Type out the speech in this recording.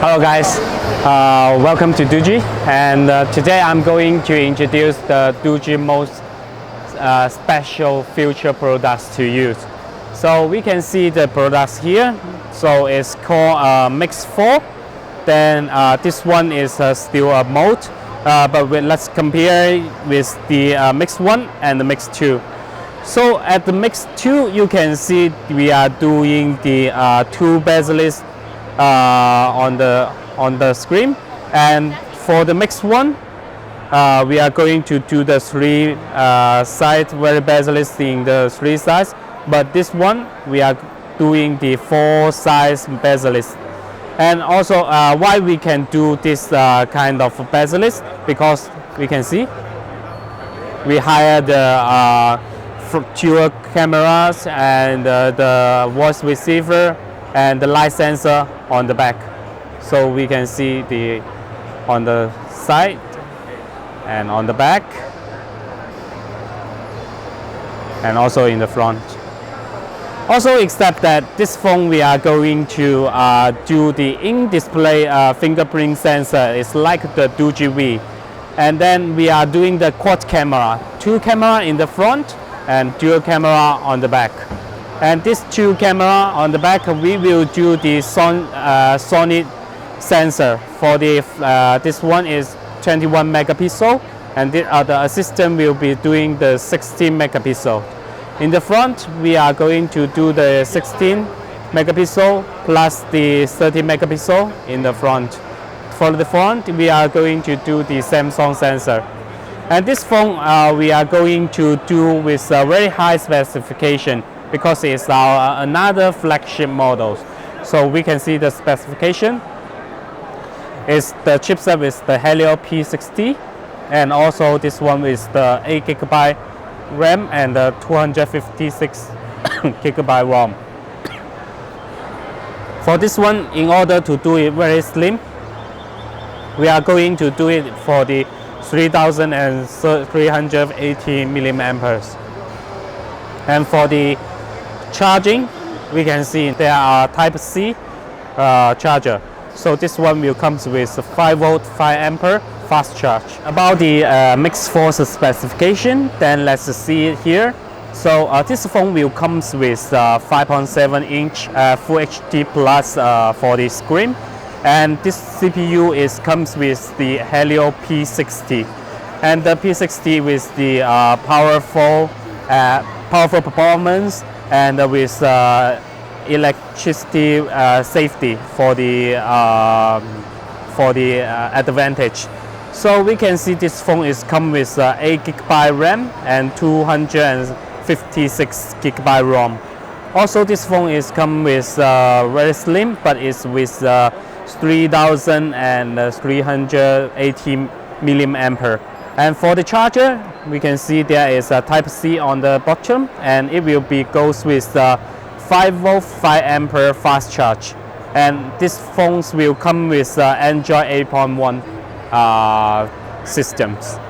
Hello guys, welcome to Doogee, and today I'm going to introduce the Doogee most special future products to use. So we can see the products here. So it's called Mix 4. Then this one is still a mode, but let's compare with the Mix 1 and the Mix 2. So at the Mix 2, you can see we are doing the two bezels on the screen, and for the Mix 1, we are going to do the three side very bezels in the three sides, but this one we are doing the four size bezels. And also why we can do this kind of bezels, because we can see we hire the dual cameras and the voice receiver and the light sensor on the back, so we can see the on the side and on the back and also in the front. Also, except that this phone we are going to do the in-display fingerprint sensor. It's like the Doogee V, and then we are doing the quad camera, two camera in the front and dual camera on the back. And this two camera on the back, we will do the Sony sensor. For the this one is 21 megapixel, and the other system will be doing the 16 megapixel. In the front, we are going to do the 16 megapixel plus the 30 megapixel in the front. For the front, we are going to do the Samsung sensor. And this phone we are going to do with a very high specification, because it's our another flagship model. So we can see the specification. It's the chipset with the Helio P60, and also this one is the 8 GB RAM and the 256 GB ROM. For this one, in order to do it very slim, we are going to do it for the 3380 milliamperes. And for the charging, we can see there are Type-C charger. So this one will come with 5V 5A fast charge. About the Mix 4 specification, then let's see it here. So this phone will come with 5.7-inch Full HD Plus for the screen, and this CPU comes with the Helio P60, and the P60 with the powerful performance and with electricity safety for the advantage. So we can see this phone come with 8 GB RAM and 256 GB ROM. Also, this phone come with very slim, but it's with 3380 milliampere. And for the charger, we can see there is a Type-C on the bottom, and it will goes with 5V 5A fast charge. And these phones will come with Android 8.1 systems.